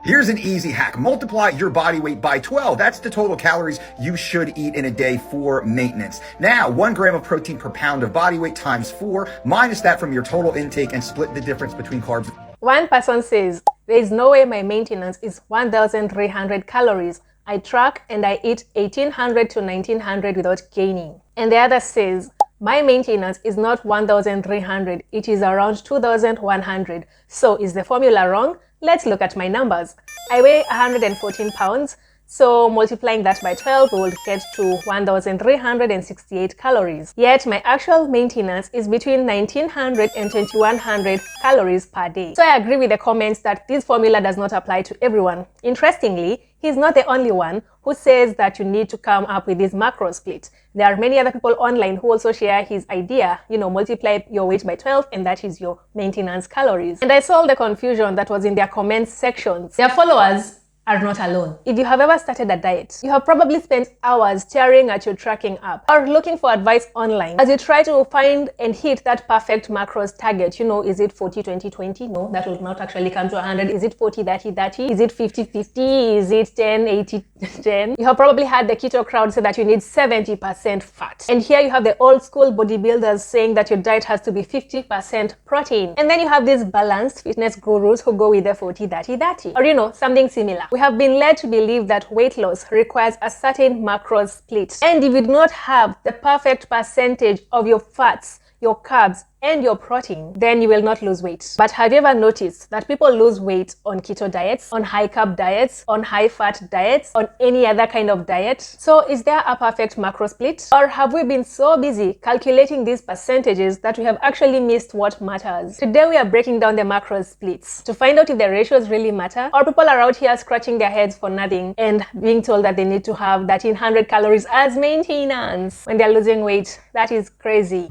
Here's an easy hack. Multiply your body weight by 12. That's the total calories you should eat in a day for maintenance. Now, 1 gram of protein per pound of body weight times 4, minus that from your total intake and split the difference between carbs. One person says, there is no way my maintenance is 1,300 calories. I track and I eat 1,800 to 1,900 without gaining. And the other says, my maintenance is not 1,300, it is around 2,100. So is the formula wrong? Let's look at my numbers. I weigh 114 pounds, so multiplying that by 12 will get to 1,368 calories. Yet my actual maintenance is between 1,900 and 2,100 calories per day. So I agree with the comments that this formula does not apply to everyone. Interestingly, he's not the only one who says that you need to come up with this macro split. There are many other people online who also share his idea, multiply your weight by 12 and that is your maintenance calories. And I saw the confusion that was in their comments sections. Their followers are not alone. If you have ever started a diet, you have probably spent hours staring at your tracking app or looking for advice online as you try to find and hit that perfect macros target. Is it 40-20-20? No, that will not actually come to 100. Is it 40-30-30? Is it 50-50? Is it 10-80-10? You have probably had the keto crowd say that you need 70% fat. And here you have the old school bodybuilders saying that your diet has to be 50% protein. And then you have these balanced fitness gurus who go with the 40-30-30 or something similar. We have been led to believe that weight loss requires a certain macro split. And if you do not have the perfect percentage of your fats, your carbs, and your protein, then you will not lose weight. But have you ever noticed that people lose weight on keto diets, on high carb diets, on high fat diets, on any other kind of diet? So is there a perfect macro split? Or have we been so busy calculating these percentages that we have actually missed what matters? Today we are breaking down the macro splits to find out if the ratios really matter, or people are out here scratching their heads for nothing and being told that they need to have 1,300 calories as maintenance when they're losing weight. That is crazy.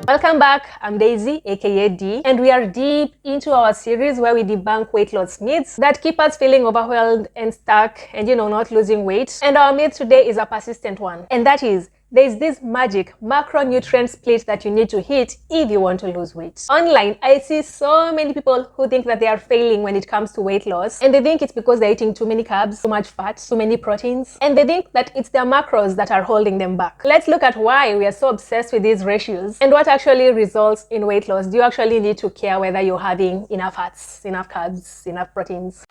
Welcome back, I'm Daisy, aka D, and we are deep into our series where we debunk weight loss myths that keep us feeling overwhelmed and stuck and not losing weight. And our myth today is a persistent one, and that is, there is this magic macronutrient split that you need to hit if you want to lose weight. Online, I see so many people who think that they are failing when it comes to weight loss, and they think it's because they're eating too many carbs, too much fat, too many proteins, and they think that it's their macros that are holding them back. Let's look at why we are so obsessed with these ratios and what actually results in weight loss. Do you actually need to care whether you're having enough fats, enough carbs, enough proteins?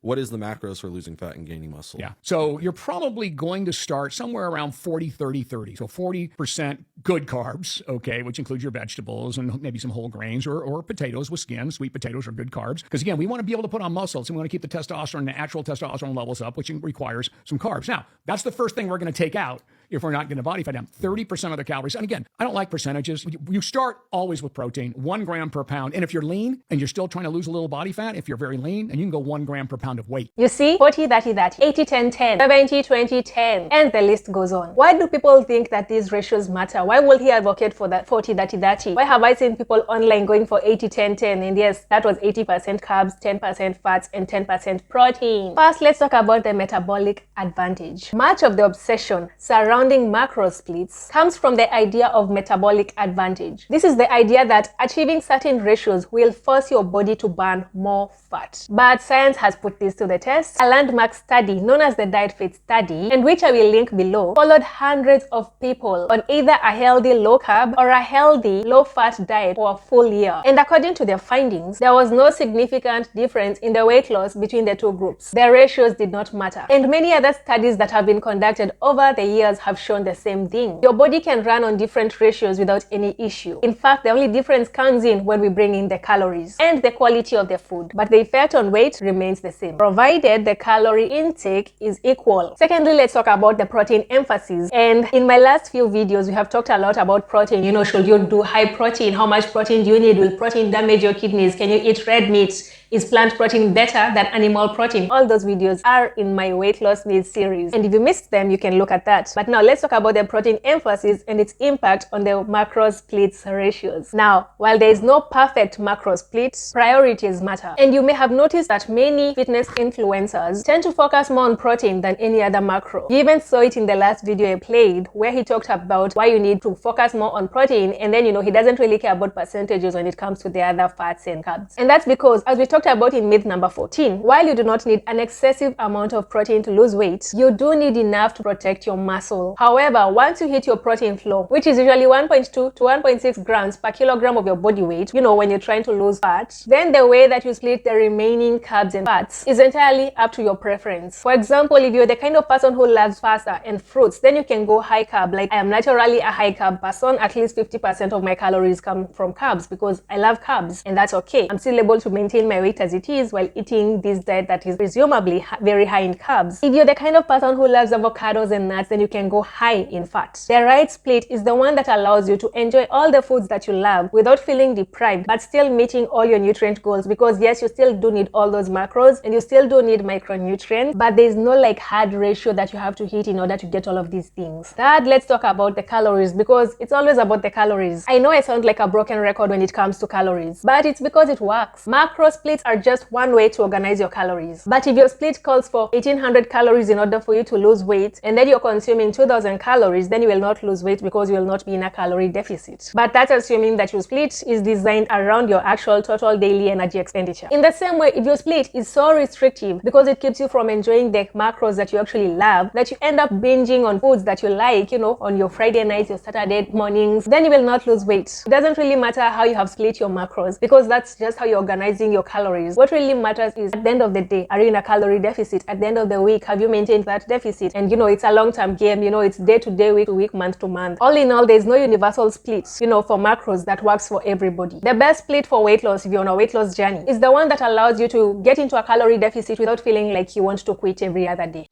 What is the macros for losing fat and gaining muscle? Yeah. So you're probably going to start somewhere around 40-30-30. So 40% good carbs, okay, which includes your vegetables and maybe some whole grains or potatoes with skin. Sweet potatoes are good carbs. Because again, we want to be able to put on muscles and we want to keep the testosterone, the actual testosterone levels up, which requires some carbs. Now, that's the first thing we're going to take out if we're not going to body fat down. 30% of the calories. And again, I don't like percentages. You start always with protein, 1 gram per pound. And if you're lean and you're still trying to lose a little body fat, if you're very lean, and you can go 1 gram per pound of weight. You see, 40-30-30, 80-10-10, 70-20-10, and the list goes on. Why do people think that these ratios matter? Why will he advocate for that 40-30-30? Why have I seen people online going for 80-10-10? And yes, that was 80% carbs, 10% fats, and 10% protein. First, let's talk about the metabolic advantage. Much of the obsession surrounding macro splits comes from the idea of metabolic advantage. This is the idea that achieving certain ratios will force your body to burn more fat. But science has put this to the test. A landmark study known as the Diet Fit Study, and which I will link below, followed hundreds of people on either a healthy low carb or a healthy low fat diet for a full year. And according to their findings, there was no significant difference in the weight loss between the two groups. The ratios did not matter. And many other studies that have been conducted over the years have shown the same thing. Your body can run on different ratios without any issue. In fact, the only difference comes in when we bring in the calories and the quality of the food. But the effect on weight remains the same, provided the calorie intake is equal. Secondly, let's talk about the protein emphasis. And in my last few videos, we have talked a lot about protein. Should you do high protein? How much protein do you need? Will protein damage your kidneys? Can you eat red meat? Is plant protein better than animal protein? All those videos are in my weight loss needs series, and if you missed them, you can look at that. But now let's talk about the protein emphasis and its impact on the macro splits ratios. Now, while there is no perfect macro split, priorities matter. And you may have noticed that many fitness influencers tend to focus more on protein than any other macro. You even saw it in the last video I played, where he talked about why you need to focus more on protein, and then he doesn't really care about percentages when it comes to the other fats and carbs. And that's because, as we talked about in myth number 14, while you do not need an excessive amount of protein to lose weight, you do need enough to protect your muscle. However, once you hit your protein floor, which is usually 1.2 to 1.6 grams per kilogram of your body weight, when you're trying to lose fat, then the way that you split the remaining carbs and fats is entirely up to your preference. For example, if you're the kind of person who loves pasta and fruits, then you can go high carb. Like, I am naturally a high carb person. At least 50% of my calories come from carbs because I love carbs, and that's okay. I'm still able to maintain my weight as it is while eating this diet that is presumably very high in carbs. If you're the kind of person who loves avocados and nuts, then you can go high in fat. The right split is the one that allows you to enjoy all the foods that you love without feeling deprived, but still meeting all your nutrient goals, because yes, you still do need all those macros and you still do need micronutrients, but there's no like hard ratio that you have to hit in order to get all of these things. Third, let's talk about the calories, because it's always about the calories. I know I sound like a broken record when it comes to calories, but it's because it works. Macro splits are just one way to organize your calories. But if your split calls for 1800 calories in order for you to lose weight, and then you're consuming 2000 calories, then you will not lose weight because you will not be in a calorie deficit. But that's assuming that your split is designed around your actual total daily energy expenditure. In the same way, if your split is so restrictive because it keeps you from enjoying the macros that you actually love, that you end up binging on foods that you like, on your Friday nights, your Saturday mornings, then you will not lose weight. It doesn't really matter how you have split your macros, because that's just how you're organizing your calories. What really matters is, at the end of the day, are you in a calorie deficit? At the end of the week, have you maintained that deficit? And it's a long-term game, it's day to day, week to week, month to month. All in all, there's no universal split, for macros that works for everybody. The best split for weight loss, if you're on a weight loss journey, is the one that allows you to get into a calorie deficit without feeling like you want to quit every other day.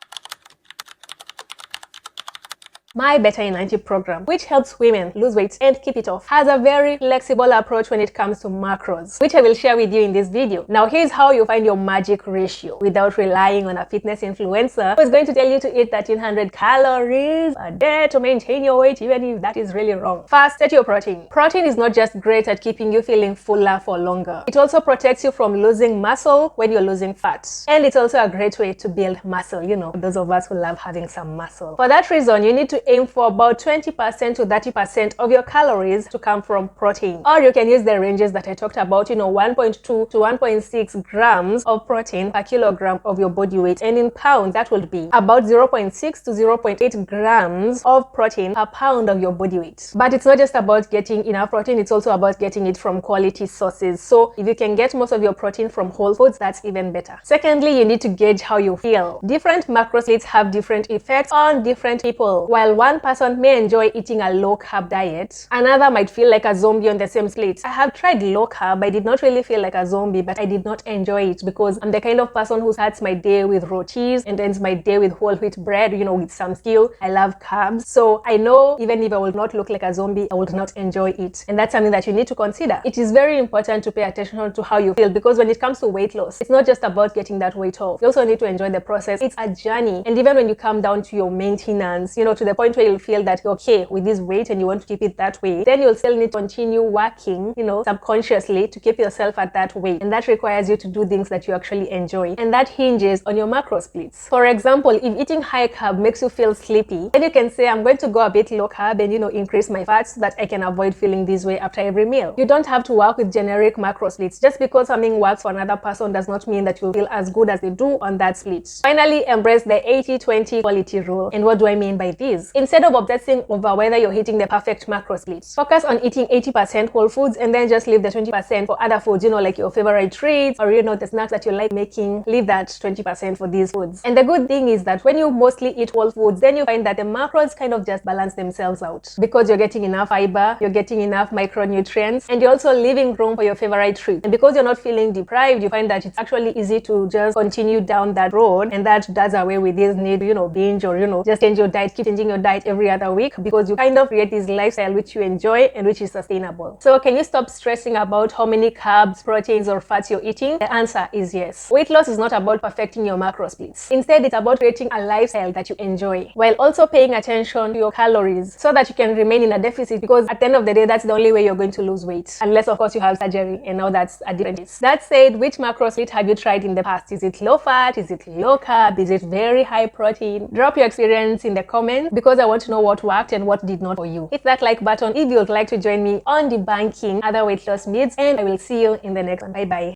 My Better in 90 program, which helps women lose weight and keep it off, has a very flexible approach when it comes to macros, which I will share with you in this video. Now, here's how you find your magic ratio without relying on a fitness influencer who is going to tell you to eat 1300 calories a day to maintain your weight, even if that is really wrong. First, set your protein. Protein is not just great at keeping you feeling fuller for longer. It also protects you from losing muscle when you're losing fat. And it's also a great way to build muscle, those of us who love having some muscle. For that reason, you need to aim for about 20% to 30% of your calories to come from protein. Or you can use the ranges that I talked about, 1.2 to 1.6 grams of protein per kilogram of your body weight. And in pounds, that would be about 0.6 to 0.8 grams of protein per pound of your body weight. But it's not just about getting enough protein, it's also about getting it from quality sources. So if you can get most of your protein from whole foods, that's even better. Secondly, you need to gauge how you feel. Different macro splits have different effects on different people. While one person may enjoy eating a low carb diet, another might feel like a zombie on the same split. I have tried low carb. I did not really feel like a zombie, but I did not enjoy it because I'm the kind of person who starts my day with raw cheese and ends my day with whole wheat bread, with some stew. I love carbs. So I know even if I will not look like a zombie, I would not enjoy it. And that's something that you need to consider. It is very important to pay attention to how you feel, because when it comes to weight loss, it's not just about getting that weight off. You also need to enjoy the process. It's a journey. And even when you come down to your maintenance, to the point where you'll feel that you're okay with this weight and you want to keep it that way, then you'll still need to continue working, subconsciously to keep yourself at that weight. And that requires you to do things that you actually enjoy. And that hinges on your macro splits. For example, if eating high carb makes you feel sleepy, then you can say, I'm going to go a bit low carb and, increase my fats so that I can avoid feeling this way after every meal. You don't have to work with generic macro splits. Just because something works for another person does not mean that you'll feel as good as they do on that split. Finally, embrace the 80-20 quality rule. And what do I mean by this? Instead of obsessing over whether you're hitting the perfect macro split, focus on eating 80% whole foods and then just leave the 20% for other foods, like your favorite treats or, the snacks that you like making. Leave that 20% for these foods. And the good thing is that when you mostly eat whole foods, then you find that the macros kind of just balance themselves out, because you're getting enough fiber, you're getting enough micronutrients, and you're also leaving room for your favorite treats. And because you're not feeling deprived, you find that it's actually easy to just continue down that road, and that does away with this need to, binge or, just change your diet, keep changing your diet every other week because you kind of create this lifestyle which you enjoy and which is sustainable. So can you stop stressing about how many carbs, proteins, or fats you're eating? The answer is yes. Weight loss is not about perfecting your macro splits. Instead, it's about creating a lifestyle that you enjoy while also paying attention to your calories so that you can remain in a deficit, because at the end of the day, that's the only way you're going to lose weight. Unless, of course, you have surgery, and now that's a different case. That said, which macro split have you tried in the past? Is it low fat? Is it low carb? Is it very high protein? Drop your experience in the comments because I want to know what worked and what did not for you. Hit that like button if you would like to join me on debunking other weight loss myths, and I will see you in the next one. Bye bye.